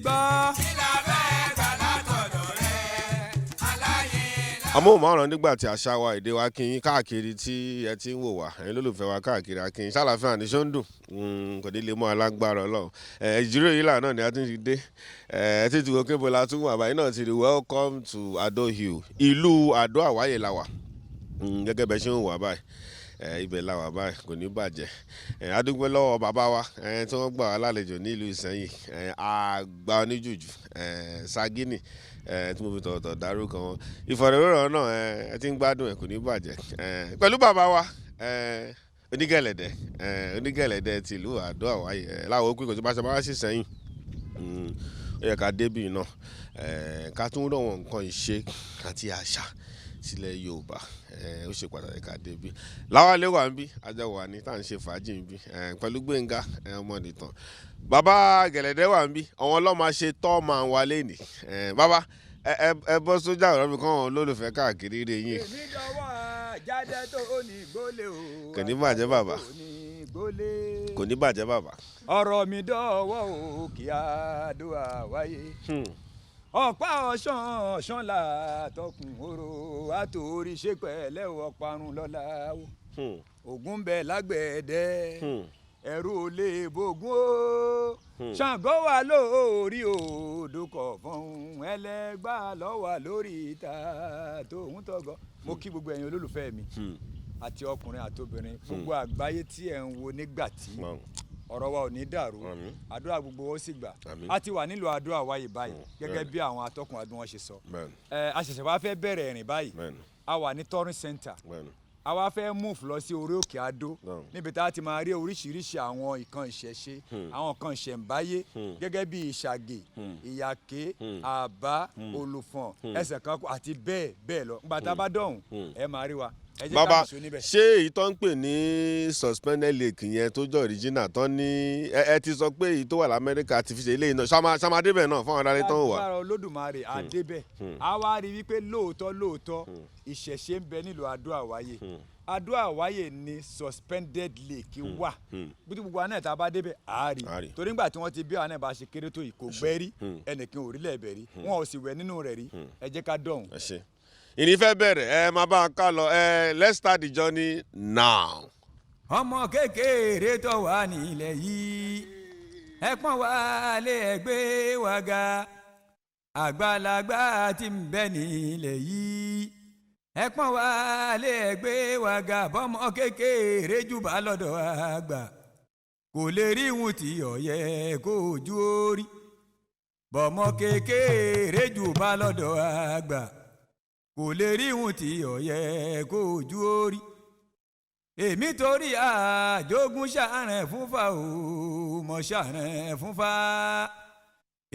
gbọ́. Amóhùnmáwòrán nígbà tí àṣà wa èdè wa kí yín káàkiri tí ẹ ti ń wò wá ẹ̀yin lólùfẹ́ wa káàkiri akínyìn ṣàlàfíà ní ṣóńdùn kò ní lè mú alágbára Ọlọ́run ìjíròrò yìí lànà ni a ti ń dé tí tí gòkè bọ́lá tún wà báyìí náà ti rí welcome to Ado Hill ìlú Ado Awaye la wà gẹ́gẹ́ bẹ́ẹ̀ ṣe ń wà báyìí ibẹ̀ la wà báyìí kò ní bàjẹ́ adúgbò lọ́wọ́ bàbá wa tí wọ́n gbà wá lálejò ní ìlú Ìsẹ́yìn àgbà oníjùjù Sagini tí mo fi tọ̀tọ̀ dárúkọ wọn ìfọ̀rọ̀wérọ̀ náà ẹ ti ń gbádùn ẹ̀ kò ní bàjẹ́ pẹ̀lú bàbá wa onígẹ̀lẹ̀dẹ̀ ti ìlú Ado Awaye láwọn òkú ìkọ̀tún bá ṣe bá wá sí Ìsẹ́yìn ó yẹ ká débì náà ká tún rọ̀ wọ́n nǹkan ìṣe àti àṣà sílẹ̀ Yorùbá ó ṣe pàtàkì ká débi láwálé wà ń bí ajá wà ní tá à ń ṣe fàájì ń bí pẹ̀lú Gbénga ọmọ nìtàn bàbá gẹ̀lẹ̀dẹ̀ wà ń bí àwọn ọlọ́mọ ṣe tọ́ máa ń wálé nì bàbá ẹ bọ́ sójà ọ̀rọ̀ mi kàn wọ́n lólùfẹ́ káàkiri rẹ̀ yín. èmi dọwọ́ jáde tó ní gbólé o. kò ní bàjẹ́ bàbá kò ní bàjẹ́ bàbá. ọ̀rọ̀ mi dọwọ́ o kí Ado Awaye. ọ̀pá ọ̀ṣán là tọkùn oró àtòrí ṣe pẹ̀lẹ́ ọ̀parun lọ́la ògùn bẹ̀ lágbẹ̀ẹ́dẹ́ ẹ̀rù ò lè bògún o Ṣàngó wà lórí odò kọ̀ọ̀fọ̀n ẹlẹ́gbà lọ́wà lórí ìta tòun tọ̀gọ̀. mo kí gbogbo ẹ̀yin olólùfẹ́ mi àti ọkùnrin àtobìnrin gbogbo àgbáyé tí ẹ̀ ń wo Nigbati ọ̀rọ̀ wa ò ní dàrú àdúrà gbogbo ó sì gbà a ti wà nílùú Ado Awaye báyìí gẹ́gẹ́ bí àwọn atọ́kùn adùn wọn ṣe sọ a ṣẹ̀ṣẹ̀ wá fẹ́ bẹ̀rẹ̀ ìrìn báyìí a wà ní touring center a wá fẹ́ move lọ sí orí òkè Adó níbi tá a ti máa rí oríṣiríṣi àwọn nǹkan ìṣẹ̀ṣe àwọn nǹkan ìṣẹ̀ǹbáyé gẹ́gẹ́ bí ìṣàgè ìyàké àbá olùfọ̀n ẹsẹ̀ kan àti bẹ́ẹ̀ bẹ́ẹ̀ lọ nígbà tá a bá dọ̀hùn ẹ máa rí wa. Bàbá ṣé èyí tó ń pè ní Suspended Lake yẹn tó jọ original tán ní ẹ ti sọ pé èyí tó wà l'Amẹ́ríkà ti fi ṣe eléyìí náà ṣàmàdébẹ̀ náà fún àwọn aráàlú tó ń wà. agbára Olódùmarè àdébẹ̀ a wá rí wípé lóòótọ́ ìṣẹ̀ṣe ń bẹ nílùú Ado Awaye Ado Awaye ni Suspended Lake wà bí gbogbo àná ìta bá débẹ̀ àárí torí nígbà tí wọ́n ti bí àwọn náà bá ṣe kéré tó yìí kò gbẹ́rí ẹnìkan ò rí lẹ́ẹ̀bẹ̀ rí wọn ò sì wẹ̀ nínú rẹ̀ rí ẹ jẹ́ ká dọ̀hùn. ìnífẹ́ bẹ̀rẹ̀ máa bá a ká lọ let's start the journey now. ọmọ kékeré tó wà nílẹ̀ yìí ẹ̀pọ̀n wa lé ẹgbẹ́ wa ga àgbàlagbà tí ń bẹ nílẹ̀ yìí ẹ̀pọ̀n wa lé ẹgbẹ́ wa ga bọ́mọ kékeré jù bá lọ́dọ̀ àgbà kò lè rí ìhun tí ọ̀yẹ́ kó ojú orí bọ́mọ kékeré jù bá lọ́dọ̀ àgbà kò lè rí ìhun tí ọ̀yẹ́ kó ojú orí èmi torí àjogún ṣàrẹ̀ fúnfà o mọ̀ ṣàrẹ̀ fúnfà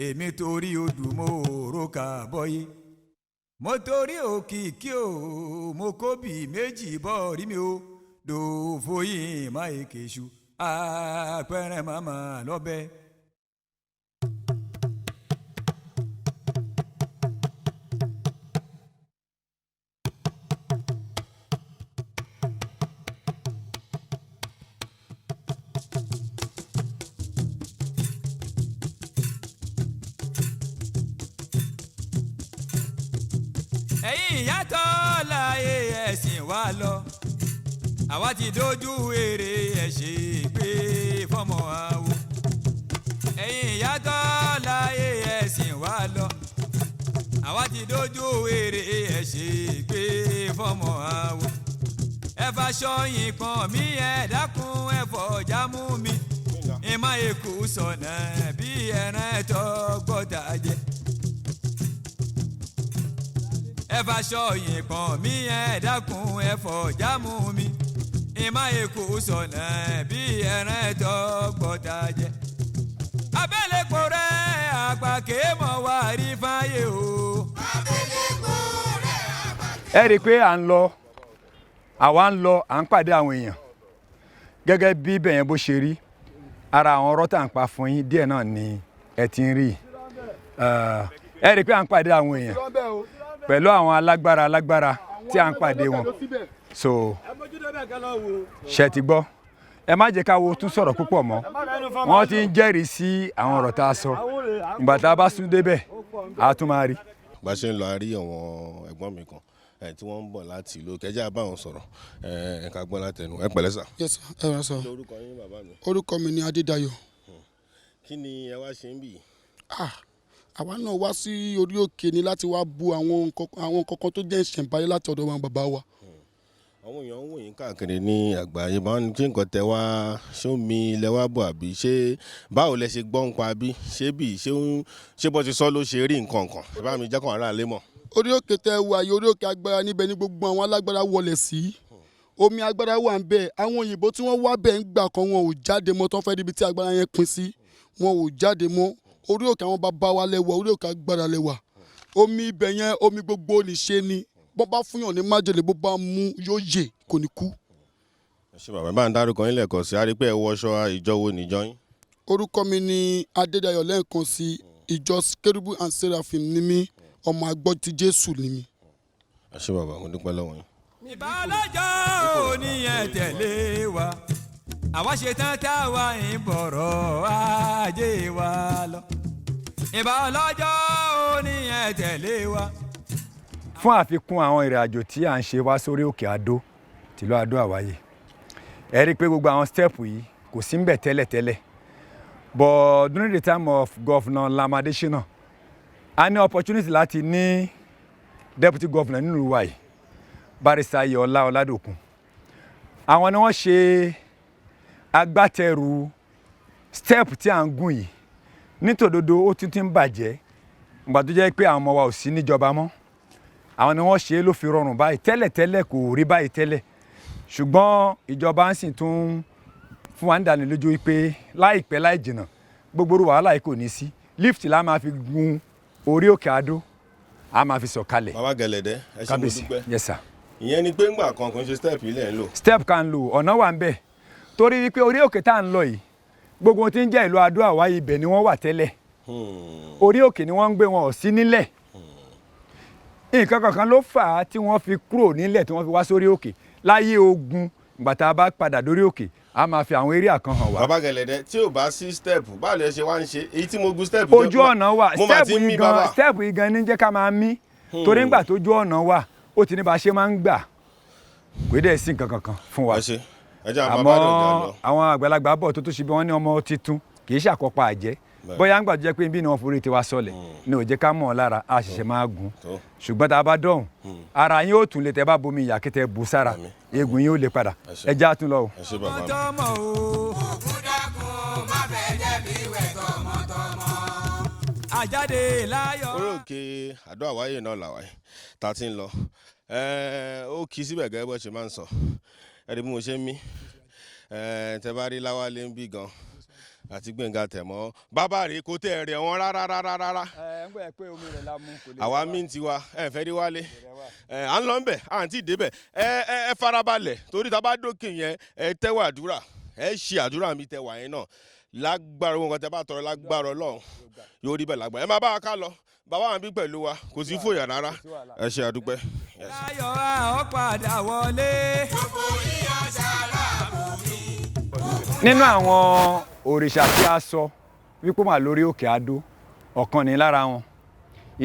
èmi torí odù mo rò kà bọ́yé mo torí òkìkí o mo kóbì méjì bọ́ rí mi o dòfòyìn má èkèṣù àpẹẹrẹ màmá lọ́bẹ̀. ẹ̀yin ìyàtọ̀ láyé ẹ̀sìn wa lọ àwa ti dojú èrè ẹ̀ṣẹ̀ gbé fọ́mọ àwo. ẹ̀yin ìyàtọ̀ láyé ẹ̀sìn wa lọ àwa ti dojú èrè ẹ̀ṣẹ̀ gbé fọ́mọ àwo. ẹ faṣọ yìí kan mí ẹ dákun ẹ fọjá mú mi ìmọ̀ èkó sọ̀nà bí ẹran ẹ̀tọ́ gbọ́dọ̀ jẹ. ẹ faṣọ yìnbọn mi ẹ dákun ẹ fọjá mú mi ìmọ̀ èkó sọ̀nà bí ẹran ẹ̀tọ́ gbọ́dọ̀ jẹ. abẹ́lẹ́pọ̀ rẹ̀ àgbà kéèmọ̀ wá rí fáyé o. abẹ́lẹ́pọ̀ rẹ̀ àgbà kéèmọ̀. ẹ rí i pé à ń lọ à ń pàdé àwọn èèyàn gẹ́gẹ́ bí bẹ̀yẹn bó ṣe rí ara àwọn ọ̀rọ̀ tá à ń pa fún yín díẹ̀ náà ni ẹ ti ń rí ẹ rí i pé à ń pàdé àwọn èèyàn pẹ̀lú àwọn alágbára tí à ń pàdé wọn so ṣe ti gbọ́ ẹ má jẹ́ ká wo tún sọ̀rọ̀ púpọ̀ mọ́ wọ́n ti ń jẹ́rìí sí àwọn ọ̀rọ̀ tá a sọ ìgbà tá a bá sún débẹ̀ a tún máa rí. bá a ṣe ń lọ a rí àwọn ẹ̀gbọ́n mi kan tí wọ́n ń bọ̀ láti ìlú kẹjá bá wọn sọ̀rọ̀ ká gbọ́ látẹnu ẹ pẹ̀lẹ́ sà. yes sir ẹ rà sọ. orúkọ yín bàbá mi. orúkọ mi ni Adédayọ̀. kí ni ẹ wá ṣe ń bì? àwa náà wá sí orí òkè ni láti wá bu àwọn kankan tó jẹ́ ìṣẹ̀ǹbáyé láti ọ̀dọ̀ wọn bàbá wa. àwọn èèyàn ń wò yín káàkiri ní àgbáyé báwọn ní kí nǹkan tẹ wá sómi ilẹ̀ wá bọ̀ àbí ṣé báwo lẹ ṣe gbọ́ ń pa bí ṣé bó ti sọ ló ṣe rí nǹkan kan ẹ bá mi jẹ́ kàn ara lé mọ̀. orí òkè tẹ wà yìí orí òkè agbára níbẹ̀ ní gbogbo àwọn alágbára wọlé sí omi agbára wà ń bẹ̀ àwọn òyìnbó tí wọ́n wá bẹ̀ ń gbà kan wọn ò jáde mọ́ tán fẹ́ níbi tí agbára yẹn pín sí wọn ò jáde mọ́ orí òkè àwọn bàbá wa lẹ́wà orí òkè agbára lẹ́wà omi ibẹ̀ yẹn omi gbogbo nìṣe ni bọ́ bá fún yàn ní májèlé bó bá mú yóò yè kò ní kú. ṣé bàbá bá ń dárúkọ yín lẹ́ẹ̀kan sí i pé ẹ wọṣọ ìjọ wo níjọ yín. orúkọ mi ni Adédayọ̀ lẹ́ẹ̀kan sí ìjọ Kérúbù and Seraphim ni mí ọmọ agbọ́ ti Jésù ni mí. ṣé bàbá mo dúpẹ́ lọ́wọ́ yín. ìbálòjọ́ oníyẹn tẹ̀lé wa àwa ṣe tán táwa ń bọ̀rọ̀ ajé wa lọ ìbálòjọ́ oníyẹn tẹ̀lé wa. fún àfikún àwọn ìrìnàjò tí à ń ṣe wá sórí òkè Adó tìlú Ado Awaye ẹ rí i pé gbogbo àwọn step yìí kò sí ń bẹ̀ tẹ́lẹ̀tẹ́lẹ̀ but during the time of Governor Lamadesina a ní opportunity láti ní deputy governor nínú wa yìí Barrister Ayọ̀ọ́lá Ọládòkun àwọn ni wọ́n ṣe agbátẹrù step tí à ń gùn yìí nítòdodo ó tún ti ń bàjẹ́ ìgbà tó jẹ́ pé àwọn ọmọ wa ò sí níjọba mọ́ àwọn ni wọ́n ṣe é ló fi rọrùn báyìí tẹ́lẹ̀tẹ́lẹ̀ kò rí báyìí tẹ́lẹ̀ ṣùgbọ́n ìjọba ń sì tún fún wa ń dání lójú pé láìpẹ́ láì jìnnà gbogbo wàhálà yìí kò ní sí lift la máa fi gun orí òkè Adó a máa fi sọ̀kalẹ̀. bàbá gẹ̀lẹ́dẹ́ ẹ ṣé mo dúpẹ́. yes sir. ìyẹn ni pé ńgbà kan kò ń ṣe step ilẹ̀ ń lò. step kan lò ọ̀nà wà ń bẹ̀ torí wípé orí òkè tá à ń lọ yìí gbogbo ohun tí ń jẹ́ ìlú Ado Awaye ibẹ̀ ni wọ́n wà tẹ́lẹ̀ orí òkè ni wọ́n ń gbé wọn ò sí nílẹ̀ nǹkan kankan ló fà á tí wọ́n fi kúrò nílẹ̀ tí wọ́n fi wá sórí òkè láyé ogun ìgbà tá a bá padà dórí òkè a máa fi àwọn area kan hàn wá. bàbá gẹ̀lẹ́dẹ́ tí ò bá sí step báwo lẹ ṣe wá ń ṣe èyí tí mo gun step. ojú ọ̀nà wà step yìí gan ní jẹ́ ká máa mí torí ńgbà tójú ọ̀nà wà ó ti ní bá a ṣe máa ń gbà kò dẹ̀ sí nǹkan kankan fún wa. àmọ́ àwọn àgbàlagbà bọ̀ tó ṣe bí wọ́n ní ọmọ titun kì í ṣàkópa àjẹ́ bóyá ńgbà tó jẹ́ pé bí ni wọ́n forí tiwa sọlẹ̀ ni ò jẹ́ ká mọ̀ ọ́ lára a ṣẹ̀ṣẹ̀ máa gùn ṣùgbọ́n tá a bá dọ̀hùn ara yín ó tún lè tẹ́ bá bomi ìyá kí tẹ́ bu sára eegun yín ó lè padà ẹ já tún lọ o. orí òkè Ado Awaye náà làwáyé tá a ti ń lọ ó kì í síbẹ̀ gẹ́gẹ́ bó ṣe máa ń sọ ẹni bí mo ṣe ń mí tẹ bá rí Láwálé ń bí gan àti Gbẹ̀ngà Tẹ̀mọ́ bàbá rèé kò tẹ̀ rẹ̀ wọ́n rárá. ń gbọ́ ẹ pé omi rẹ̀ la mú kò lè. àwa mí ti wa ẹ fẹ́ rí Wálé à ń lọ bẹ̀ à ń tí ì débẹ̀ ẹ farabalẹ̀ torí tá a bá dókè yẹn ẹ tẹ́wọ̀ àdúrà ẹ ṣe àdúrà mi tẹ́wọ̀ yẹn náà lágbára wọn kan tẹ́ bá tọrọ lágbára Ọlọ́run yóò rí bẹ́ẹ̀ lágbára ẹ máa bá wa ká lọ bàbá wa ń bí pẹ̀lú wa kò sí fòyà rárá ẹ ṣe àdúpẹ́. láyọ̀ àwọn padà wọlé. nínú àwọn òrìṣà tí a sọ wípé wà lórí òkè Adó ọ̀kan ní lára wọn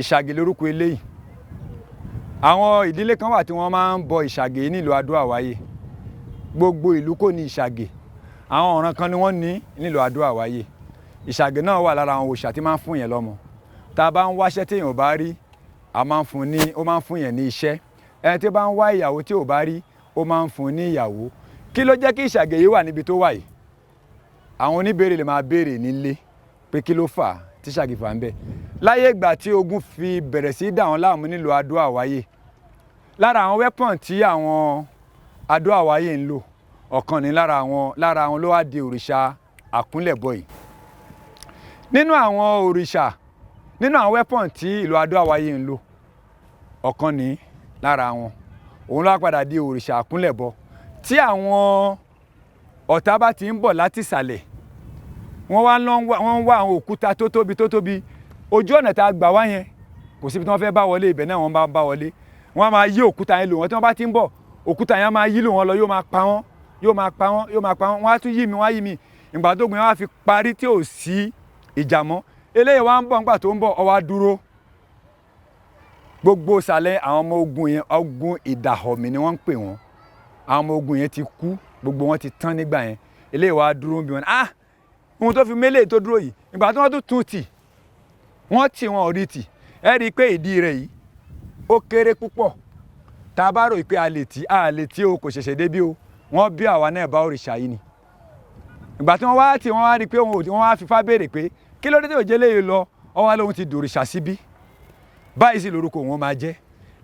ìṣàgè lórúkọ eléyìí àwọn ìdílé kan wà tí wọ́n máa ń bọ ìṣàgè nílùú Ado Awaye gbogbo ìlú kò ní ìṣàgè àwọn ọ̀ràn kan ni wọ́n ní nílùú Ado Awaye ìṣàgè náà wà lára àwọn òrìṣà tí máa ń fún yẹn lọ́mọ tá a bá ń wáṣẹ́ tí èèyàn bá rí ó máa ń fún yẹn ní iṣẹ́ ẹni tí bá ń wá ìyàwó tí ò bá rí ó máa ń fún ní ìyàwó kí ló jẹ́ kí ìṣàgè yìí wà níbi tó wà yìí àwọn oníbèrè lè máa béèrè nílé pé kí ló fà á tí ìṣàgè fà ń bẹ láyé ìgbà tí ogun fi bẹ̀rẹ̀ sí dà wọ́n láàmú nílùú Ado Awaye lára àwọn weapon tí àwọn Ado Awaye ń lò ọ̀kan ní lára àwọn ló wá di òrìṣà àkúnlẹ̀bọ yìí nínú àwọn weapon tí ìlú Ado Awaye ń lò ọ̀kan ní lára wọn òun ló wá padà di òrìṣà àkúnlẹ̀bọ tí àwọn ọ̀tá bá ti ń bọ̀ láti ìsàlẹ̀ wọ́n ń wá àwọn òkúta tó tóbi ojú ọ̀nà tá a gbà wá yẹn kò síbi tí wọ́n fẹ́ bá wọlé ibẹ̀ náà wọ́n bá wọlé wọ́n á máa yí òkúta yẹn lò wọ́n tí wọ́n bá ti ń bọ̀ òkúta yẹn á máa yí lò wọ́n lọ yóò máa pa wọ́n yóò máa pa wọ́n wọ́n á tún yí mi wọ́n á yí mi ìgbà tó gun yẹn wá fi parí tí ò sí ìjà mọ́ eléyìí wá ń bọ̀ nígbà tó ń bọ̀ ó wá dúró gbogbo ìsàlẹ̀ àwọn ọmọ ogun yẹn ogun ìdàhọ̀mì ni wọ́n ń pè wọ́n àwọn ọmọ ogun yẹn ti kú gbogbo wọn ti tán nígbà yẹn eléyìí wá dúró bí wọn ohun tó fi mélèé tó dúró yìí ìgbà tí wọ́n tún tì wọ́n tì wọn ò rí tì ẹ rí i pé ìdí rẹ̀ yìí ó kéré púpọ̀ tá a bá rò pé a lè tì o kò ṣẹ̀ṣẹ̀ débí o wọ́n bí àwa náà bá òrìṣà yìí ni ìgbà tí wọ́n wá tì wọ́n wá rí i pé wọ́n wá fipá béèrè pé kí ló dé tí òjé léyìí lọ ọwọ́ lóhun ti dòrìṣà síbí báyìí sì lórúkọ òun máa jẹ́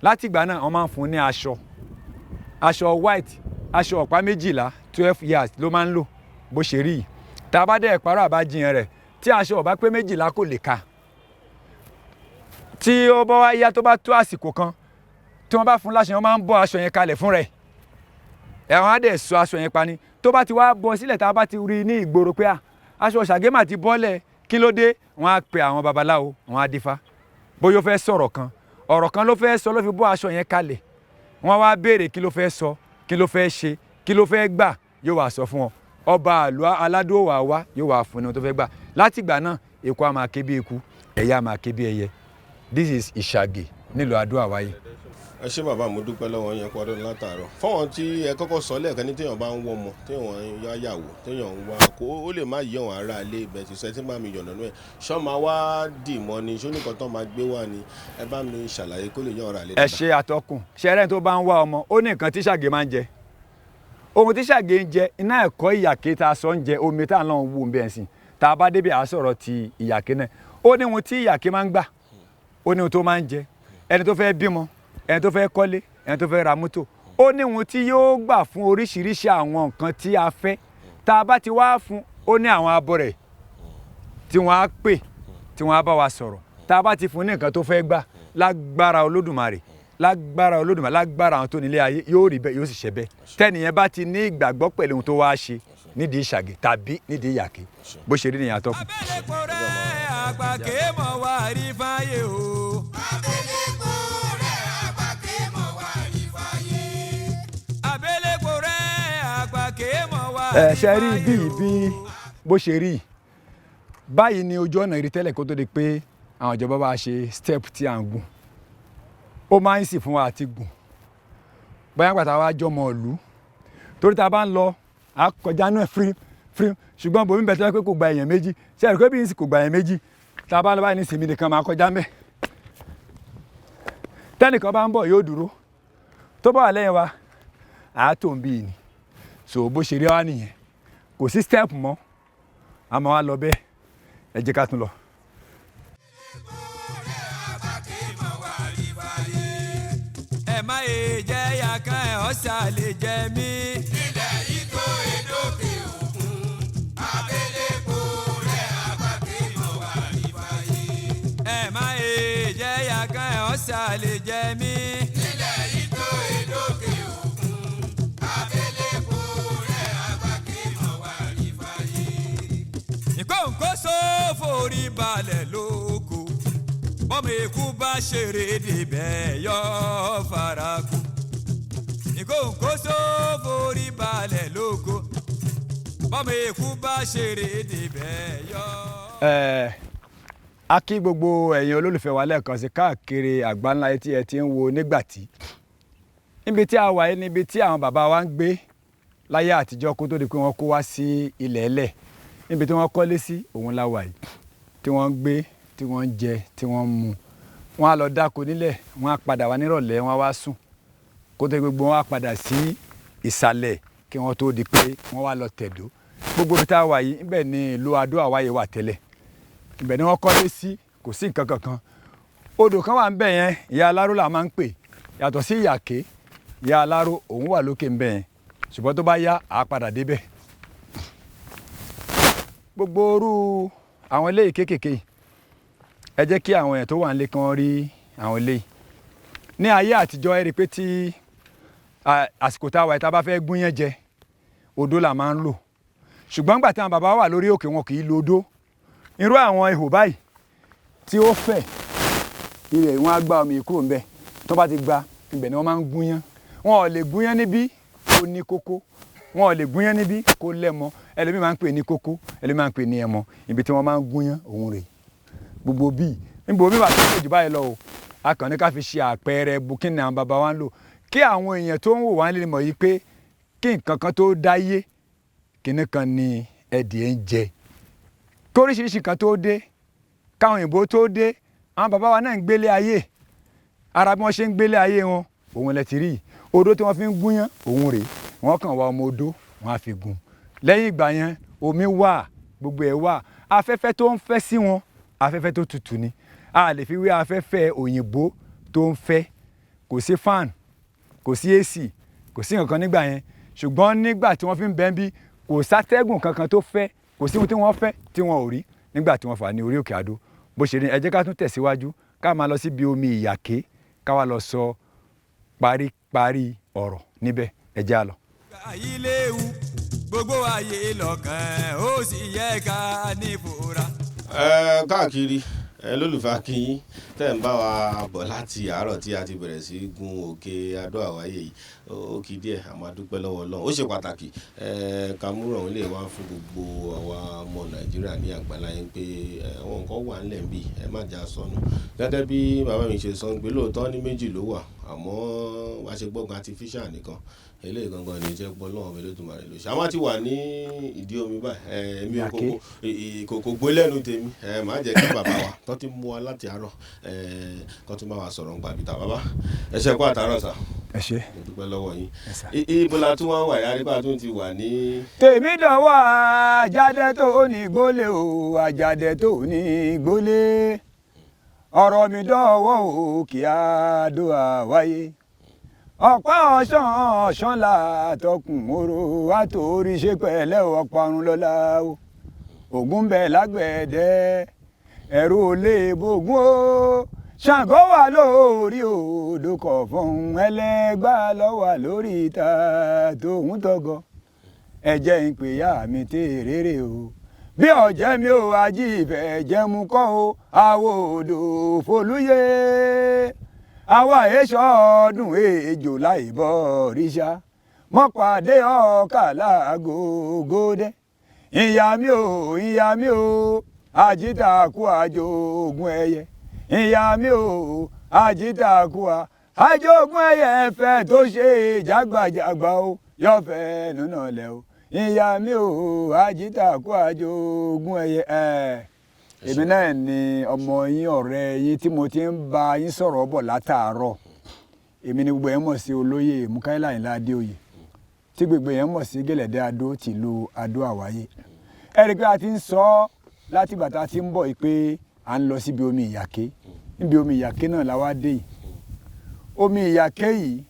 láti ìgbà náà wọ́n máa ń fún ní aṣọ white aṣọ ọ̀pá 12 years ló máa ń lò bó ṣe rí yìí tá a bá dẹ̀ parọ́ àbájiyàn rẹ̀ tí aṣọ ọ̀bá pé 12 kò lè ka tí ó bá wá yá tó bá tó àsìkò kan tí wọ́n bá fún láṣẹ wọ́n máa ń bọ́ aṣọ yẹn kalẹ̀ fún rẹ̀ ẹ̀wọ̀n á dẹ̀ sọ aṣọ yẹn pa ni tó bá ti wá bọ́ sílẹ̀ tá a bá ti rí ní ìgboro pé aṣọ ṣàgémà ti bọ́lẹ̀ kí ló dé wọ́n á pe àwọn babaláwo wọ́n á dífá bóyá ó fẹ́ sọ̀rọ̀ kan ọ̀rọ̀ kan ló fẹ́ sọ ló fi bọ́ aṣọ yẹn kalẹ̀ wọ́n wá béèrè kí ló fẹ́ sọ kí ló fẹ́ ṣe kí ló fẹ́ gbà yóò wá sọ fún wọn ọba àlọ́ aládó wà wá yóò wá fún ní ohun tó fẹ́ gbà láti ìgbà náà eku á máa ké bí eku ẹyẹ á máa ké bí ẹyẹ this is Ìṣàgè nílùú Ado Awaye. ẹ ṣé bàbá mo dúpẹ́ lọ́wọ́ yẹn kó ọdún látàárọ̀ fọwọ́n tí ẹ kọ́kọ́ sọ lẹ́ẹ̀kan ní téèyàn bá ń wọ́ ọmọ téèyàn yá yàwó téèyàn ń wá kó ó lè má yí àwọn ará ilé ibẹ̀ tí sẹ́tí bá mi yọ̀nà náà ṣọ́ máa wá dì mọ́ ni ṣó nìkan tán máa gbé wá ni ẹ bá mi ṣàlàyé kó lè yán ọ̀rọ̀ àlẹ́ ẹ ṣe àtọkùn ṣẹrẹ tó bá ń wá ọmọ ó ní nǹkan tí Ṣàgè máa ń jẹ ohun tí Ṣàgè ń jẹ iná ẹ̀kọ́ Ìyàké tá a sọ ń jẹ omi tá a lọ́n wù ń bẹ́ẹ̀ sìn tá a bá débi à sọ̀rọ̀ ti Ìyàké náà ó ní ohun tí Ìyàké máa ń gbà ó ní ohun tó máa ń jẹ ẹni tó fẹ́ bímọ ẹni tó fẹ́ kọ́lé ẹni tó fẹ́ ra mọ́tò ó ní ohun tí yóò gbà fún oríṣiríṣi àwọn nǹkan tí a fẹ́ tá a bá ti wá fún ó ní àwọn abọ́ rẹ̀ tí wọ́n á pè tí wọ́n á bá wa sọ̀rọ̀ tá a bá ti fún ní nǹkan tó fẹ́ gbà lágbára Olódùmarè lágbára àwọn tó nílé ayé yóò rí bẹ́ẹ̀ yóò sì ṣe bẹ́ẹ̀ tẹ́nìyẹn bá ti ní ìgbàgbọ́ pẹ̀lú ohun tó wá ṣe nídìí Ìṣàgè tàbí nídìí Ìyàké bó ṣe rí nìyẹn àtọkùn. abẹ́lẹ́kọ̀ rẹ̀ àgbà kéèmọ̀ wá rí fáyé o. abẹ́lẹ́kọ̀ rẹ̀ àgbà kéèmọ̀ wá rí fáyé. abẹ́lẹ́kọ̀ rẹ̀ àgbà kéèmọ̀ wá rí fáyé o. ṣe rí bí bó ṣe rí báyìí ni ojú ọ̀nà ìrí tẹ́lẹ̀ kó tó di pé àwọn ìjọba bá ṣe step tí à ń gùn ó máa ń sì fún wa àti gùn bóyá pàtàkì wá jọmọ ìlú torí tá a bá ń lọ a kọjá náà fírí ṣùgbọ́n bòmí bẹ̀ tó yẹ pé kò gba èèyàn méjì ṣe àrùkọ́ bí n sì kò gba èèyàn méjì tá a bá lọ báyìí ní sinmi nìkan máa kọjá mẹ́ tẹ́nìkan bá ń bọ̀ yóò dúró tó bá wà lẹ́yìn wa àá tó ń bí i ni so bó ṣe rí wa nìyẹn kò sí step mọ́ a máa wá lọ bẹ́ẹ̀ ẹ jẹ́ ká tún lọ. ẹ má yé jẹ́ yàkán ẹ̀ ọ̀sà lè jẹ mí. ilẹ̀ yìí tó èdòkè òkun abẹ́lẹ́kọ̀ rẹ̀ àgbàgbé mọ̀ wá rí fàyè. ẹ má yé jẹ́ yàkán ẹ̀ ọ̀sà lè jẹ mí. ilẹ̀ yìí tó èdòkè òkun abẹ́lẹ́kọ̀ rẹ̀ àgbàgbé mọ̀ wá rí fàyè. ìkóǹkóso forí balẹ̀ lóko bọ́mọ ikú bá ṣeré débẹ̀ yọ farakú ìkóǹkóso forí balẹ̀ lóko bọ́mọ ikú bá ṣeré débẹ̀ yọ. A kí gbogbo ẹ̀yin olólùfẹ́ wa lẹ́ẹ̀kan sí káàkiri àgbáńlá tí ẹ ti ń wo Nígbàtí níbi tí a wà yìí níbi tí àwọn bàbá wa ń gbé láyé àtijọ́ kó tó di pé wọ́n kó wá sí ilẹ̀ ẹlẹ̀ níbi tí wọ́n kọ́lé sí òun la wà yìí tí wọ́n ń gbé tí wọ́n ń jẹ tí wọ́n ń mu wọ́n á lọ dáko nílẹ̀ wọ́n á padà wá nírọ̀lẹ́ wọ́n á wá sùn kó tó gbogbo wọn á padà sí ìsàlẹ̀ kí wọ́n tó di pé wọ́n wá lọ tẹ̀dó gbogbo ibi tá a wà yìí níbẹ̀ ni ìlú Ado Awaye wà tẹ́lẹ̀ ibẹ̀ ni wọ́n kọ́lé sí kò sí nǹkan kankan odò kan wà ń bẹ̀ yẹn ìyá aláró là máa ń pè yàtọ̀ sí Ìyàké ìyá aláró òun wà lókè ń bẹ̀ yẹn ṣùgbọ́n tó bá yá àá padà débẹ̀ gbogbo orú àwọn eléyìí kéékèèké yìí ẹ jẹ́ kí àwọn èèyàn tó wà nílé kan rí àwọn eléyìí ní ayé àtijọ́ ẹ rí i pé tí àsìkò tá a wà yìí tá a bá fẹ́ gúnyán jẹ odó là máa ń lò ṣùgbọ́n nígbà tí àwọn bàbá wà lórí òkè wọn kì í lo odó irú àwọn ihò báyìí tí ó fẹ̀ ilẹ̀ wọn á gba omi kúrò ńbẹ̀ tó bá ti gba ibẹ̀ ni wọ́n máa ń gúnyán wọn ò lè gúnyán níbí ó ní kókó wọn ò lè gúnyán níbí kó lẹ́mọ ẹlòmíì máa ń pè ní kókó ẹlòmíì máa ń pè ní ẹmọ ibi tí wọ́n máa ń gúnyán òun rèé gbogbo bíi níbo mi wà tó kò jù báyìí lọ o a kàn ní ká fi ṣe àpẹẹrẹ bukini àwọn baba wa ń lò kí àwọn èèyàn tó ń wò wá lè mọ̀ yìí pé kí nǹkan kan tó dáyé kíní kan ni ẹdìẹ ń jẹ kóríṣiríṣi kan tó dé káwọn òyìnbó tó dé àwọn baba wa náà ń gbélé ayé ara bí wọ́n ṣe ń gbélé ayé wọn òun lẹ ti rí odó tí wọ́n fi ń gúnyán òun rèé wọ́n kàn wá ọmọ odó wọ́n á fi gún lẹ́yìn ìgbà yẹn omi wà gbogbo ẹ̀ wà afẹ́fẹ́ tó ń fẹ́ sí wọn afẹ́fẹ́ tó tutù ni a lè fi wé afẹ́fẹ́ òyìnbó tó ń fẹ́ kò sí fan kò sí AC kò sí nǹkan nígbà yẹn ṣùgbọ́n nígbà tí wọ́n fi ń bẹ́ ń bí kò sátẹ́gùn kankan tó fẹ́ kò sí ohun tí wọ́n fẹ́ tí wọ́n ò rí nígbà tí wọ́n fà ní orí òkè àdó bó ṣe ní ẹ jẹ́ ká tún tẹ̀síwájú ká máa lọ síbi omi ìyàké ká wá lọ sọ paríparí ọ̀rọ̀ níbẹ̀ ẹ já lọ. àyíléwu gbogbo ayé lọ́kàn ó sì yẹ ká nífura. káàkiri lólùfẹ́ akínyìn tẹ́ ń bá wa bọ̀ láti àárọ̀ tí a ti bẹ̀rẹ̀ sí gun òkè Ado Awaye yìí ó kì í díẹ̀ àmọ́ dúpẹ́ lọ́wọ́ Ọlọ́run ó ṣe pàtàkì kàmúrọ̀ òun lè wá fún gbogbo àwa ọmọ Nàìjíríà ní àgbáláyé pé àwọn nǹkan wà ńlẹ̀ ń bì ẹ má já sọnù gẹ́gẹ́ bí bàbá mi ṣe sọ pé lóòótọ́ ní méjì ló wà àmọ́ wá ṣe gbọ́ngàn artificial nìkan eléyìí gangan ní jẹ́ gbọ́ lọ́wọ́ Olódùmarè ló ṣe àwọn ti wà ní ìdí omi báyìí èmi kòkó gbé lẹ́nu tèmi má jẹ́ kí bàbá wa tó ti mú wa láti àárọ̀ kó tún bá wa sọ̀rọ̀ nípa àbíta bàbá ẹ ṣe kó àtàrọ̀ sà ẹ ṣe mo dúpẹ́ lọ́wọ́ yín ibo la tún wá wà yá nípa tó ti wà ní. tèmi dọ̀wọ́ àjàdẹ tó ní gbólé o àjàdẹ tó ní gbólé ọ̀rọ̀ mi dọ̀wọ́ òkè Ado Awaye ọ̀pá ọ̀ṣán látọkùn oró àtòrí ṣe pẹ̀lẹ́ ọ̀parun lọ́la o ògùn bẹ̀ lágbẹ̀dẹ ẹ̀rù olè bògún o Ṣàngó wà lórí odò kọ̀ọ̀fọ̀n ẹlẹ́gbà lọ́wà lórí ìta tòun tọgọ ẹ̀jẹ̀ ìpèyà mi tèrèrè o bí ọ̀jẹ̀ mi ò ajíbẹ̀ jẹ́mu kọ́ o àwọ̀ odò folúyé àwa èso ọdún èjò láìbọ̀ ríṣà mọ́pàdé ọkà lágógódé ìyá mi ò àjítàkù àjogún ẹyẹ ìyá mi ò àjítàkù àjogún ẹyẹ fẹ́ tó ṣe jágbàjàgbà o yọ̀fẹ́ nínú ọ̀lẹ́ o ìyá mi ò àjítàkù àjogún ẹyẹ èmi náà ni ọmọ yín ọ̀rẹ́ yín tí mo ti ń bá yín sọ̀rọ̀ bọ̀ látàárọ̀ èmi ni gbogbo yẹn mọ̀ sí olóyè Mukaila Ayinla Adéoyè tí gbogbo yẹn mọ̀ sí Gẹ̀lẹ̀dẹ́ Adó tìlú Ado Awaye ẹ rí i pé a ti ń sọ láti ìgbà tá a ti ń bọ̀ yìí pé à ń lọ síbi omi ìyàké níbi omi ìyàké náà la wá dé yìí omi ìyàké yìí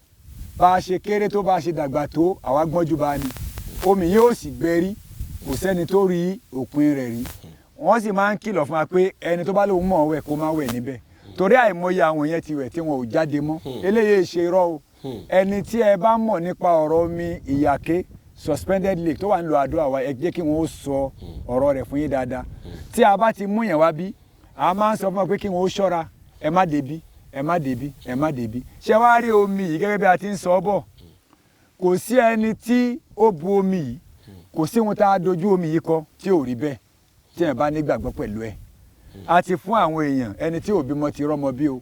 bá a ṣe kéré tó bá a ṣe dàgbà tó àwa gbọ́njú bá ní omi yìí ò sì gbẹ rí kò sẹ́ni tó rí òpin rẹ̀ rí wọ́n sì máa ń kìlọ̀ fún wa pé ẹni tó bá lóun mọ̀ wẹ̀ kó má wẹ̀ níbẹ̀ torí àìmọye àwọn yẹn ti wẹ̀ tí wọn ò jáde mọ́ eléyìí ṣe irọ́ o ẹni tí ẹ bá mọ̀ nípa ọ̀rọ̀ omi Iyake Suspended Lake tó wà nílùú Ado Awaye ẹ jẹ́ kí wọ́n ó sọ ọ̀rọ̀ rẹ̀ fún yín dáadáa tí a bá ti mú yẹn wá bí a máa ń sọ fún wa pé kí wọ́n ó ṣọ́ra ẹ má débi ẹ má débi ẹ má débi ṣé wàá rí omi yìí gẹ́gẹ́ bí a ti ń sọ bọ̀ kò sí ẹni tí ó bu omi yìí kò sí ohun tá a dojú omi yìí kọ tí ò rí bẹ́ẹ̀ tí ẹ bá nígbàgbọ́ pẹ̀lú ẹ a ti fún àwọn èèyàn ẹni tí ò bímọ ti rọ́mọ bí o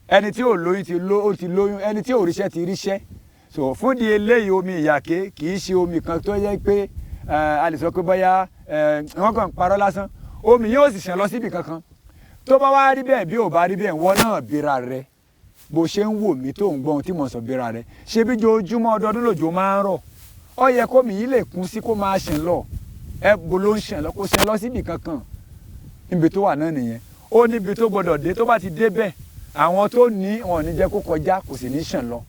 ẹni tí ò lóyún ti lóyún ẹni tí ò ríṣẹ́ ti ríṣẹ́ so fún di eléyìí omi Iyake kì í ṣe omi kan tó yẹ pé a lè sọ pé bóyá wọ́n kàn parọ́ lásán omi yóò sì ṣàn lọ síbi kankan tó bá wá rí bẹ́ẹ̀ bí ò bá rí bẹ́ẹ̀ wọ́n náà bíra rẹ bó ṣe ń wò mí tó ń gbọ́ ohun tí mo sọ bíra rẹ ṣé bí ojoojúmọ́ ọdọọdún lòjò máa ń rọ̀ ó yẹ kómi yìí lè kún sí kó máa ṣàn lọ ẹ bó ló ń ṣàn lọ kó ṣàn lọ síbi kankan níbi tó wà náà nìyẹn ó níbi tó gbọdọ̀ dé tó bá ti dé bẹ́ẹ̀ àwọn tó ní wọn ò ní jẹ́ kó kọjá kò sì ní ṣàn lọ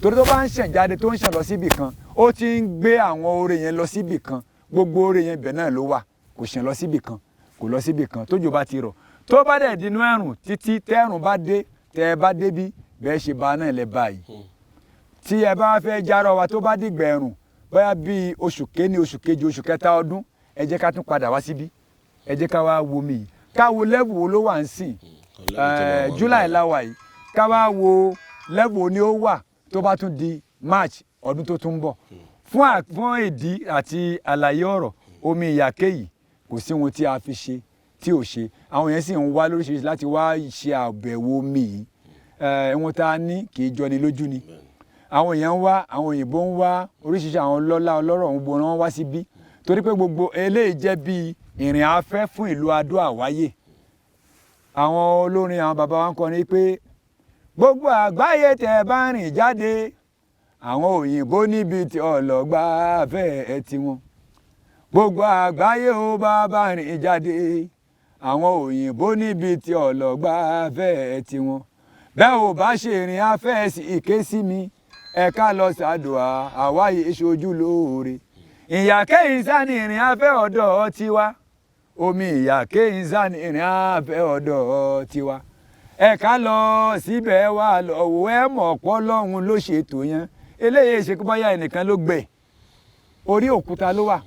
torí tó bá ń ṣàn jáde tó ń ṣàn lọ síbi kan ó ti ń gbé àwọn oore yẹn lọ síbi kan gbogbo oore yẹn ibẹ̀ náà ló wà kò ṣàn lọ síbi kan kò lọ síbi kan tójò bá ti rọ̀ tó bá dẹ̀ dinú ẹ̀rùn títí tẹ́rùn bá dé tẹ́ ẹ bá débi bẹ́ẹ̀ ṣe bá náà lẹ báyìí tí ẹ bá fẹ́ járọ wa tó bá dìgbà ẹ̀rùn bóyá bíi oṣù kéní oṣù kejì oṣù kẹta ọdún ẹ jẹ́ ká tún padà wá síbí ẹ jẹ́ ká wá wo mi yìí ká wo level wo ló wà ń sìn July láwa yìí ká wá wo level wo ni ó wà tó bá tún di March ọdún tó tún ń bọ̀ fún ìdí àti àlàyé ọ̀rọ̀ omi Iyake yìí kò sí ohun tí a fi ṣe tí ò ṣe àwọn yẹn sì ń wá lóríṣiríṣi láti wá ṣe àbẹ̀wò omi yìí ohun tá a ní kì í jọni lójú ni àwọn èèyàn ń wá àwọn òyìnbó ń wá oríṣiríṣi àwọn ọlọ́lá ọlọ́rọ̀ ń gbóná wá síbí torí pé gbogbo eléyìí jẹ́ bíi ìrìn afẹ́ fún ìlú Ado Awaye àwọn olórin àwọn bàbá wa ń kọrin pé gbogbo àgbáyé tẹ́ bá rìn jáde àwọn òyìnbó níbi tí ọlọ́gbà fẹ́ tiwọn gbogbo àgbáyé ó bá rìn jáde àwọn òyìnbó níbi tí ọlọ́gbà fẹ́ tiwọn bẹ́ẹ̀ ò bá ṣe ìrìn afẹ́ sí ìké sí mi ẹ ká lọ s'Ado Awaye ṣojú lóore Iyake ìsá ni ìrìn afẹ́ ọ̀dọ̀ tiwa omi Iyake ìsá ni ìrìn afẹ́ ọ̀dọ̀ tiwa ẹ ká lọ síbẹ̀ wá lọ́wọ́ ẹ mọ̀ pọ́ lọ́hùn ló ṣètò yẹn eléyìí ṣe kó báyà ẹnìkan ló gbẹ orí òkúta ló wà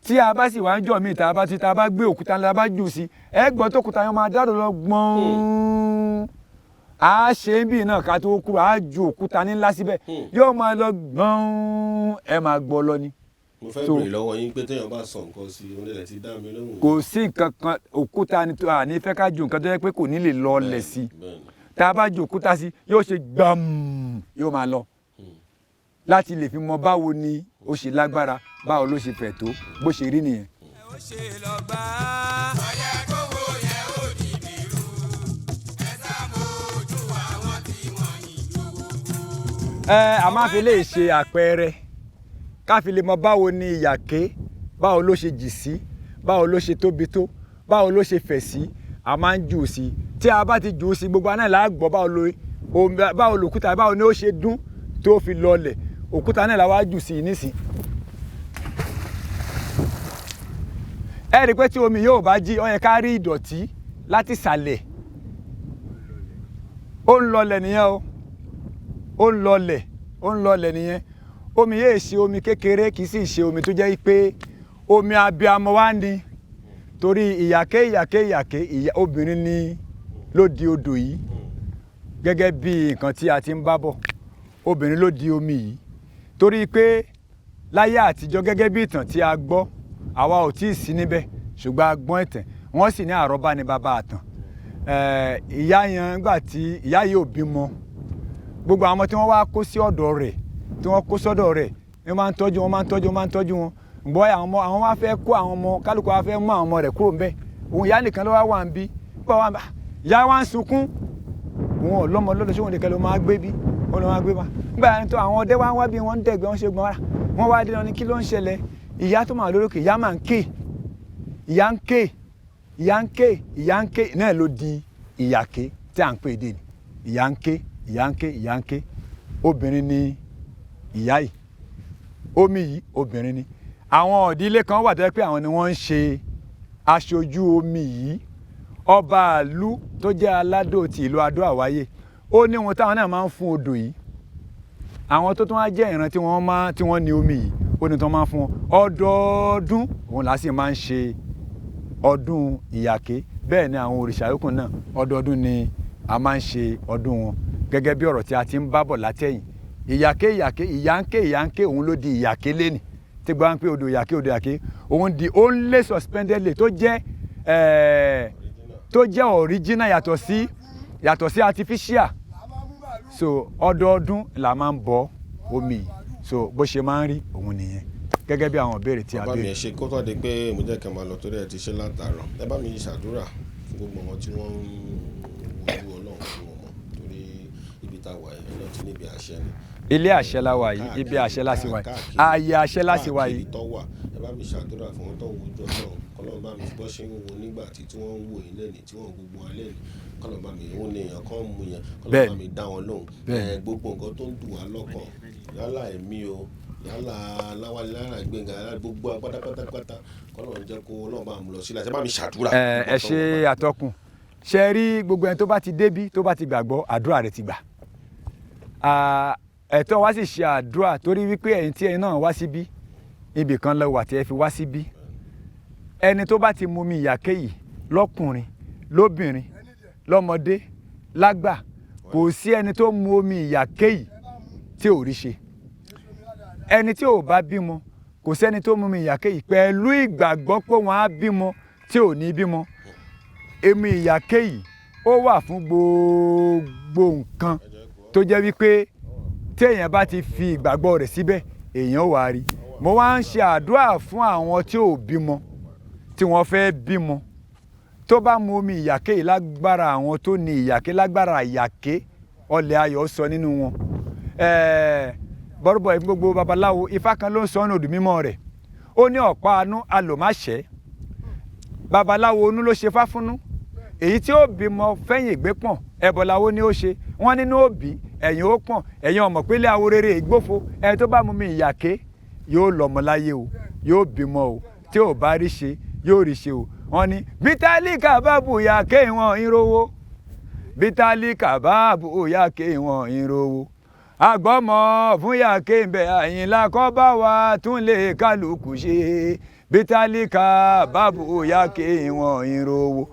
tí a bá sì wá ń jọ mí tá a bá gbé òkúta ńlá bá jù sí ẹ gbọ́ tó òkúta yẹn máa dárò lọ gbọ́n a ṣe ń bì náà ká tó kúrò a ju òkúta ńlá síbẹ̀ yóò máa lọ gbọ́n ẹ máa gbọ́ lọ ni. mo fẹ́ bèrè lọ́wọ́ yín pé téèyàn bá sọ nǹkan sí i onílẹ̀ ti dá mi lóhùn. kò sí nǹkan kan òkúta ni àní fẹ́ ká ju nǹkan tó yẹ pé kò ní lè lọlẹ̀ sí i tá a bá ju òkúta sí yóò ṣe gbàm yóò máa lọ láti lè fi mọ báwo ni ó ṣe lágbára báwo ló ṣe fẹ̀ tó bó ṣe rí nìyẹn. ó ṣe lọ bá ọ̀yẹ́ kówó yẹn ó di bìrù ẹ sàmójú àwọn tí wọ́n yìn lówó. a máa fi lè ṣe àpẹẹrẹ ká fi lè mọ báwo ni Iyake báwo ló ṣe jì sí báwo ló ṣe tóbi tó báwo ló ṣe fẹ̀ sí a máa ń jù ú sí tí a bá ti jù ú sí gbogbo aná là á gbọ́ báwo lòkúta báwo ni ó ṣe dún tó fi lọlẹ̀ òkúta náà la wá jù sí i nísìn. ẹ rí i pé tí omi yóò bá jí ó yẹ ká rí ìdọ̀tí láti sàlẹ̀ ó ń lọlẹ̀ nìyẹn ó ń lọlẹ̀ nìyẹn omi yéé ṣe omi kékeré kì í sì ṣe omi tó jẹ́ pé omi abiyamọ wá ní torí Iyake obìnrin ni ló di odò yìí gẹ́gẹ́ bí nǹkan tí a ti ń bá bọ̀ obìnrin ló di omi yìí torí pé láyé àtijọ́ gẹ́gẹ́ bí ìtàn tí a gbọ́ àwa ò tí ì sí níbẹ̀ ṣùgbọ́n a gbọ́n ìtàn wọ́n sì ní àrọ́bá ní bàbá àtàn ìyá yẹn gbà tí ìyá yìí ò bímọ gbogbo àwọn tí wọ́n wá kó sí ọ̀dọ̀ rẹ̀ tí wọ́n kó sọ́dọ̀ rẹ̀ wọ́n máa ń tọ́jú wọn gbọ́ àwọn wá fẹ́ kó àwọn ọmọ kálukú wá fẹ́ mú àwọn ọmọ rẹ̀ kúrò ńbẹ̀ òun ìyá nìkan ló wà ń bí ìyá wa ń sunkún òun ò lọ́mọ lọ́dọ̀ ṣé òun nìkan ló máa gbé bí wọ́n ló máa gbé wá nígbà yẹn tó àwọn ọdẹ wá bí wọ́n ń dẹ̀gbẹ́ wọ́n ṣe gbọ́n wá wọ́n wá dé lọ ní kí ló ń ṣẹlẹ̀ ìyá tó máa lórókè ìyá máa ń ké ìyá ń ké náà ló di Iyake tí à ń pè dé ni ìyá ń ké obìnrin ni ìyá yìí omi yìí obìnrin ni àwọn ìdílé kan wà tó yẹ pé àwọn ni wọ́n ń ṣe aṣojú omi yìí ọba ìlú tó jẹ́ aládò ti ìlú Ado Awaye ó ní ohun táwọn náà máa ń fún odò yìí àwọn tó tún wá jẹ́ ìran tí wọ́n ní omi yìí ó ní tó máa ń fún wọn ọdọọdún òun là sì máa ń ṣe ọdún Iyake bẹ́ẹ̀ ni àwọn òrìṣà yòókù náà ọdọọdún ni a máa ń ṣe ọdún wọn gẹ́gẹ́ bí ọ̀rọ̀ tí a ti ń bá bọ̀ látẹ̀yìn Iyake ìyá ń ké òun ló di Iyake lẹ́nì tí gbọ́n pé odò Iyake òun di only suspended lake tó jẹ́ original yàtọ̀ sí artificial so ọdọọdún la máa ń bọ omi so bó ṣe máa ń rí òun nìyẹn gẹ́gẹ́ bí àwọn ìbéèrè tí a béèrè. bàbá mi ẹ ṣe kó tó di pé mo jẹ́ kí n máa lọ torí ẹ ti ṣe látàárọ̀ ẹ bá mi ṣàdúrà fún gbogbo wọn tí wọ́n ń wojú Ọlọ́run fún wọn torí ibi tá a wà yìí náà ti níbi àṣẹ ni. ilé àṣẹ la wà yìí ibi àṣẹ la sì wà yìí ààyè àṣẹ la sì wà yìí. ẹ bá mi ṣàdúrà fún wọn tó ń wojú Ọlọ́run kọ́lọ́n bá mi bọ́ ṣe ń wo nígbà tí wọ́n ń wò yín lẹ́nìí tí wọ́n gbogbo wọn lẹ́nìí kọ́lọ́n bá mi òun ni èèyàn kan mú yẹn kọ́lọ́n bá mi dá wọn lóhùn gbogbo nǹkan tó ń dùn wá lọ́kàn yálà ẹ̀mí o yálà láwálé lára gbẹ̀ngà yálà gbogbo pátápátá kọ́lọ́n jẹ́ kó Ọlọ́run bá mi lọ sílẹ̀ ẹ bá mi ṣàdúrà. ẹ ṣe àtọkùn ṣe rí gbogbo ẹni tó bá ti débí tó bá ti gbàgbọ́ àdúrà rẹ̀ ti gbà ẹ̀tọ́ wa sì ṣe àdúrà torí wípé ẹ̀yin tí ẹ̀yin náà wá síbí ibì kan lọ wà tí ẹ fi wá síbí ẹni tó bá ti mu omi Iyake yìí lọ́kùnrin lóbìnrin lọ́mọdé lágbà kò sí ẹni tó mu omi Iyake yìí tí ò rí ṣe ẹni tí ò bá bímọ kò sẹ́ni tó mú mi Iyake yìí pẹ̀lú ìgbàgbọ́ pé wọ́n á bímọ tí ò ní bímọ. Èmi Iyake yìí ó wà fún gbogbo nǹkan tó jẹ́ wípé tí èèyàn bá ti fi ìgbàgbọ́ rẹ̀ síbẹ̀ èèyàn wà á rí. Mo wá ń ṣe àdúrà fún àwọn tí ò bímọ tí wọ́n fẹ́ bímọ tó bá mu omi Iyake yìí lágbára àwọn tó ní Iyake lágbára Iyake ọlẹ̀ ayọ̀ sọ nínú wọn. Bọ́rọ̀bọ̀ gbogbo babaláwo ifá kan ló ń sọ ọ́nà òdù mímọ́ rẹ̀ ó ní ọ̀pá anú alòmáṣẹ́ babaláwo onú ló ṣe fáfúnú èyí tí ó bímọ fẹ́yìn ìgbépọ̀n ẹbọláwo ni ó ṣe wọ́n nínú òbí ẹ̀yìn ó pọ̀n ẹ̀yìn ọmọ pélé awo rere ìgbófo ẹni tó bá mu mi Iyake yóò lọ́mọ láyé o yóò bímọ o tí ò bá rí ṣe yóò rí ṣe o. Wọ́n ní bítálíkà bá bu Iyake wọn ìrówó bítálíkà bá bu Iyake wọn ìrówó agbọ́mọ fún Iyake ń bẹ Àyìnlá kọ́ bá wa tún lè kálukú ṣe bítálíkà bá bu Iyake wọn ìrówó.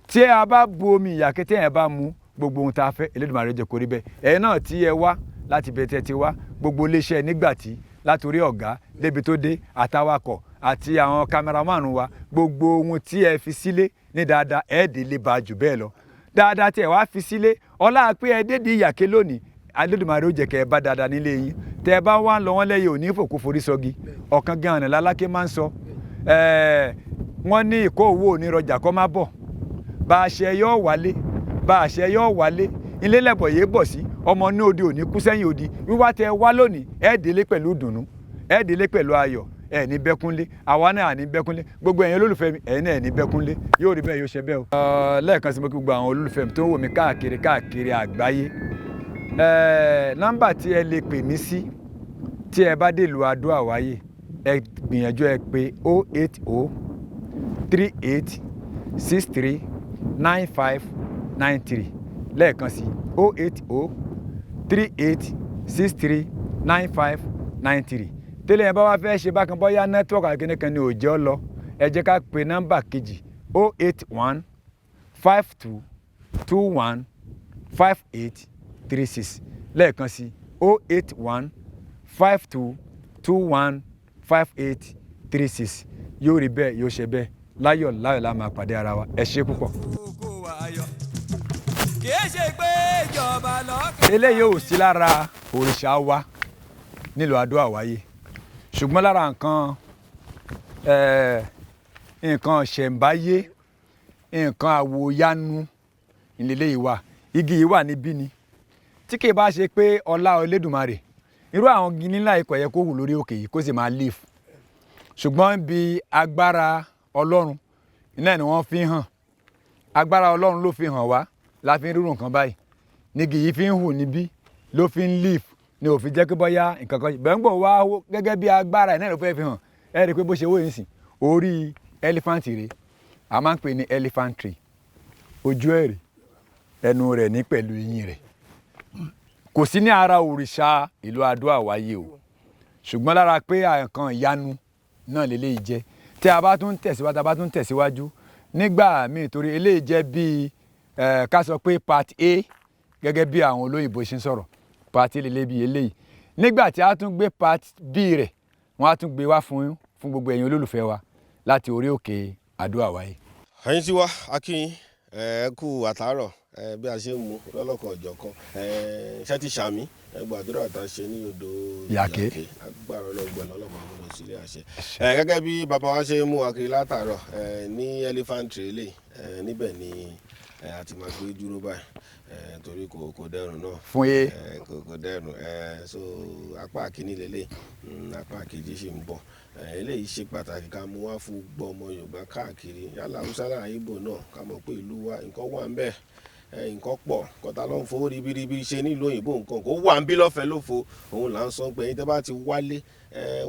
Tí a bá bu omi Iyake tí ẹ bá mu gbogbo ohun tá a fẹ́ Elédùmarè jẹ́ kó rí bẹ́ẹ̀. Ẹ̀yin náà tí ẹ wá láti bẹ̀tẹ̀ ti wá gbogbo iléeṣẹ́ Nigbati látòrí ọ̀gá débi tó dé àtàwakọ̀ àti àwọn kámẹ́rámánù wa gbogbo ohun tí ẹ fi sílé ní dáadáa ẹ̀ẹ́dẹ̀lẹ̀ bá jù bẹ́ẹ̀ lọ dáadáa tí ẹ wá fi sílé ọlá pé ẹ dédìí Iyake lónìí Elédùmarè ó jẹ́ kẹ́ ẹ bá dáadáa nílé yín tẹ́ ẹ bá wá ń lọ wọ́n lẹ́yìn òní fòkú forí sọ́gi ọ̀kan gan-an lálákè máa ń sọ wọ́n ní ìkó owó òní rọjà kọ́ má bọ̀ bá a ṣe yọ́ wálé ilé lẹ́bọ̀ yé bọ̀ sí ọmọ ní odi òní kú sẹ́yìn odi wíwá tẹ́ ẹ wá lónìí ẹ̀ẹ́dẹ̀lẹ̀ pẹ̀lú ìdùnnú ẹ̀ẹ́dẹ̀lẹ̀ pẹ̀lú ayọ̀ ẹ ní bẹ́kúnlé àwa náà ní bẹ́kúnlé gbogbo ẹ̀yin olólùfẹ́ mi ẹ̀yin náà ní bẹ́kúnlé yóò rí bẹ́ẹ̀ yóò ṣe bẹ́ẹ̀ o. Lẹ́ẹ̀kan sí mo kí gbogbo àwọn olólùfẹ́ mi tó ń wò mí káàkiri àgbáyé nọ́mbà tí ẹ lè pè mí sí tí ẹ bá dé ìlú Ado Awaye ẹ gbìyànjú ẹ pé 08038639593 lẹ́ẹ̀kan sí 08038639593 tẹ́lẹ̀ yẹn bá wá fẹ́ ṣe bákan bóyá nẹ́tíwọ́ọ̀kì akínníkan ni òjò lọ ẹ jẹ́ ká pe nọ́mbà kejì 08152215836 lẹ́ẹ̀kan sí 08152215836 yóò rí bẹ́ẹ̀ yóò ṣe bẹ́ẹ̀ láyọ̀ la máa pàdé ara wa ẹ ṣé púpọ̀. eléyìí ò sí lára òrìṣà wa nílùú Ado Awaye ṣùgbọ́n lára nǹkan ṣẹ̀ǹbáyé nǹkan àwòyánu ìlélẹ́ yìí wà igi yìí wà níbí ni tí kì í bá ṣe pé ọlá Elédùmarè irú àwọn igi ńlá yìí kò yẹ kó wù lórí òkè yìí kó sì máa leaf ṣùgbọ́n bí agbára Ọlọ́run iná ni wọ́n fi hàn agbára Ọlọ́run ló fi hàn wá la fi ń rírun nǹkan báyìí nígi yìí fi ń hù níbí ló fi ń leaf ni ò fi jẹ́ pé bóyá nǹkan kan bẹ́ẹ̀ ń gbọ́ wá gẹ́gẹ́ bí agbára ẹ̀ náà ló fẹ́ fi hàn ẹ rí i pé bó ṣe wó yìí sìn orí elephant rèé a máa ń pè ní elephant tree ojú ẹ̀ rèé ẹnu rẹ̀ ní pẹ̀lú eyín rẹ̀ kò sí ní ara òrìṣà ìlú Ado Awaye o ṣùgbọ́n lára pé nǹkan ìyanu náà lélẹ́yìí jẹ́ tí a bá tún tẹ̀síwájú nígbà míì torí eléyìí jẹ́ bíi ká sọ pé part A gẹ́gẹ́ bí àwọn olóyìnbó ṣe ń sọ̀rọ̀ part A lélẹ́ bíi eléyìí nígbà tí a tún gbé part B rẹ̀ wọ́n á tún gbé wá fún gbogbo ẹ̀yin olólùfẹ́ wa láti orí òkè Ado Awaye. ẹ̀yin tí wá akínyìn ẹ kú àtàárọ̀ bí a ṣe ń mú lọ́lọ́kan ọ̀jọ̀kan ṣé ti ṣàmì gbàdúrà tá a ṣe ní odò Iyake agbára ọlọ́gbọ̀n lọ́lọ́mọ àwọn ọmọ sílé àṣẹ. gẹ́gẹ́ bí bàbá wa ṣe ń mú wa kiri látàárọ̀ ní elephant trailer níbẹ̀ ni a ti máa gbé dúró báyìí torí kò dẹrùn náà fún yé kò dẹrùn so apá kìíní lélẹ̀ apá kejì sì ń bọ̀ eléyìí ṣe pàtàkì ká mú wá fún gbọ́ ọmọ Yorùbá káàkiri yálà Haúsá láàrin Ìgbò náà ká mọ̀ pé ìlú wa nǹkan wà ń bẹ̀ nǹkan pọ̀ kọ́ta ló ń fowó ribiribi ṣe nílùú òyìnbó nǹkan kó wà ń bí lọ́fẹ̀ẹ́ lófo òun là ń sọ pé ẹ̀yin tẹ́ bá ti wálé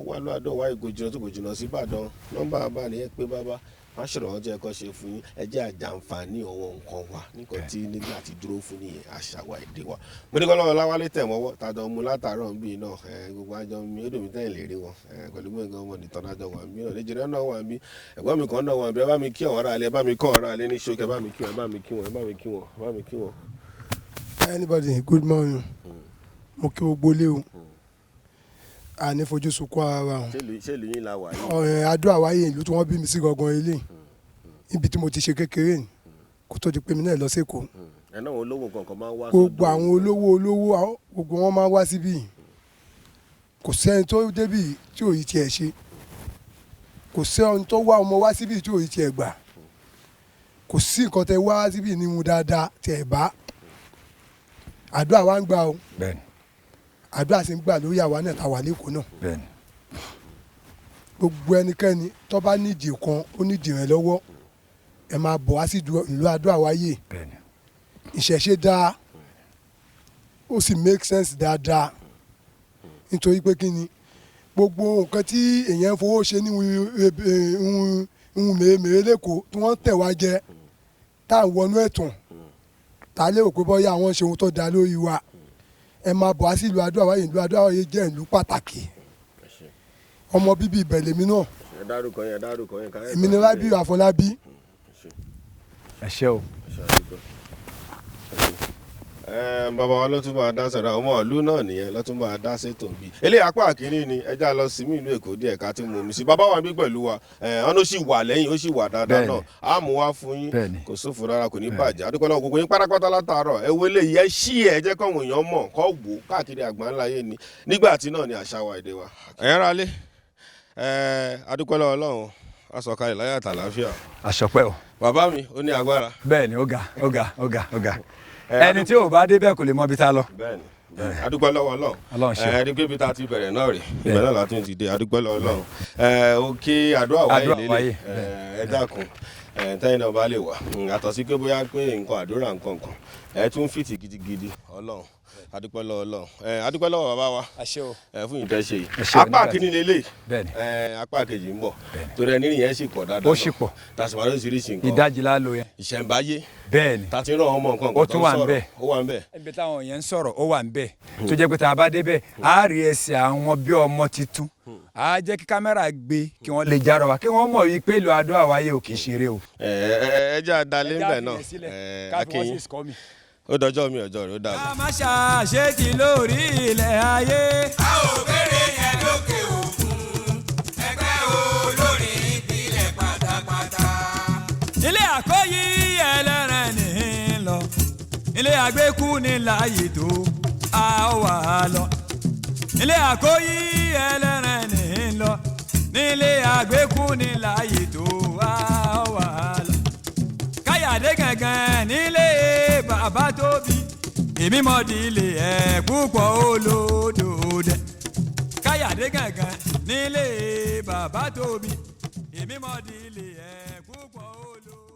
wà lọ́ Ado Awaye ìgòjìnà tó kò jìnnà sí Ìbàdàn nọ́mbà abáni ẹ pé bàbá má ṣòro wọn jẹ́ ẹ̀kọ́ ṣe fún yín ẹ jẹ́ àjàǹfààní ọwọ́ nǹkan wa nǹkan tí Nigbati dúró fún nìyẹn àṣà wa èdè wa. mo ní kọ́ lọ́wọ́ Láwálé tẹ̀ mọ́wọ́ tàdán mu látàárọ̀ ń bí náà gbogbo àjọ mi ó dùn mí tẹ́yìn lè rí wọn pẹ̀lú gbẹ̀ngàn ọmọ nìtàn àjọ wà ń bí náà lẹ́jẹ̀rẹ́ náà wà ń bí ẹ̀gbọ́n mi kan náà wà ń bí ẹ bá mi kí ọ̀rọ̀ alẹ́ ẹ bá mi kọ́ ọ̀rọ̀ alẹ́ ní ṣókè ẹ bá mi kí wọn ẹ bá mi kí wọn ẹ bá mi kí wọn ẹ bá mi kí wọn. Anybody good morning mo kí gbogbo lé o àní fojú sunkún ara wọn. ṣé ìlú yín la wà yìí. Ado Awaye ìlú tí wọ́n bí mi sí gangan ilé níbi tí mo ti ṣe kékeré ni kó tó di pé mi náà lọ sí Èkó. ẹ̀nà àwọn olówó kankan máa ń wá. gbogbo àwọn olówó gbogbo wọn máa ń wá síbí kò sẹ́ni tó débì tí òyì tiẹ̀ ṣe kò sẹ́ni tó wá ọmọ wá síbí tí òyì tiẹ̀ gbà kò sí nǹkan tẹ wá síbí ní mu dáadáa tẹ̀ bá àdúrà wa ń gbà o àdúrà sì ń gbà lórí àwa náà tá wà lẹ́kọ̀ọ́ náà gbogbo ẹnikẹ́ni tó bá nídìí kan ó nídìí rẹ̀ lọ́wọ́ ẹ máa bọ̀ wá sí ìlú Ado Awaye ìṣẹ̀ṣe dáa ó sì make sense dáadáa nítorí pé kí ni gbogbo nǹkan tí èèyàn ń fowó ṣe ní ohun mèremère lẹ́kọ̀ọ́ tí wọ́n tẹ̀ wá jẹ tá à ń wọnú ẹ̀tàn tá a lérò pé bọ́yá àwọn ṣe ohun tó dáa lórí wa ẹ máa bọ̀ wá sí ìlú Ado Awaye. Ìlú Ado Awaye jẹ́ ìlú pàtàkì ọmọ bíbí ibẹ̀ lèmi náà èmi ni Rábíù Àfọlábí. ẹ ṣé o. bàbá wa ló tún máa dá sọ̀rọ̀ ọmọ ìlú náà nìyẹn ló tún máa dá sétò bí. eléyìí apá kìíní ni ẹja lọ sí ìlú Èkó díẹ̀ ká tí mo mi sí. bàbá wa bí pẹ̀lú wa ọ̀nà ó sì wà lẹ́yìn ó sì wà dáadáa náà á mú wá fún yín kò sófo rárá kò ní bàjẹ́. àdúgbò náà gbogbo yín pátápátá látàárọ̀ ẹ wo eléyìí ẹ ṣí ẹ jẹ́ kọ́wọn èèyàn mọ̀ kọ́ wò káàkiri àgbáńláyé ni nígbà tí náà ni àṣà wa èdè wa. ẹ̀yẹ́ ra lé adúpẹ́ lọ́wọ́ Ọlọ́run asọ̀kalẹ̀ láyé àtàlàáfíà. àṣọpẹ́ o. bàbá mi ó ní agbára. bẹ́ẹ̀ni ó ga ẹni tí ò bá débẹ̀ kò lè mọ ibi tá a lọ. bẹ́ẹ̀ni adúpẹ́ lọ́wọ́ Ọlọ́run ṣe ẹni pé ibi tá a ti bẹ̀rẹ̀ náà rè ibẹ̀ náà látún ti dé adúpẹ́ lọ́wọ́ Ọlọ́run òkè Ado Awaye lélẹ̀ ẹ dákun tẹ́yìn náà bá lè wà àtọ̀ sí pé bóyá pé nǹkan àdúrà nǹkan ẹ tún fìtì gidigidi Ọlọ́run adúpẹ́ lọ́wọ́ Ọlọ́run adúpẹ́ lọ́wọ́ bàbá wa fún ìtẹ́ṣe yìí apá kìíní lélẹ̀ apá kejì ń bọ̀ torí ẹni yẹn sì pọ̀ dáadáa ó sì pọ̀ tàṣìmọ́ lóṣìṣì nǹkan ìdajì lálo yẹn ìṣẹ̀ǹbáyé bẹ́ẹ̀ni tàti ràn ọmọ nǹkan ó tún wà ń bẹ̀ ó wà ń bẹ̀. ibi táwọn yẹn ń sọ̀rọ̀ ó wà ń bẹ̀ tó jẹ́ pé tá a bá débẹ̀ á rí ẹsẹ̀ àwọn bí ọmọ titun á jẹ́ kí kámẹ́rà gbé kí wọ́n lè járọ wa kí wọ́n mọ̀ wípé ìlú Ado Awaye ò kì í ṣeré o. ẹ jẹ́ àdálé ń bẹ̀ náà akínyìn ó dọjọ́ mi ọjọ́ rẹ̀ ó dàbọ̀. ká má ṣàṣetì lórí ilẹ̀ ayé. a ò béèrè yẹn lókè òkun ẹgbẹ́ olórin ìpìlẹ̀ pátápátá. ilé àkọ́yí ẹlẹ́rìn ní lọ ilé àgbékú ní láàyè tó a wà lọ. ilé àkọ́yí ẹlẹ́rìn ní lọ nílé àgbékú ní láàyè tó a wà lọ. káyàdé gàngàn nílé bàbá tóbi èmi mọ̀ di ilé ẹ̀ púpọ̀ olódòdè. káyàdé gàngàn nílé bàbá tóbi èmi mọ̀ di ilé ẹ̀ púpọ̀ olódòdè.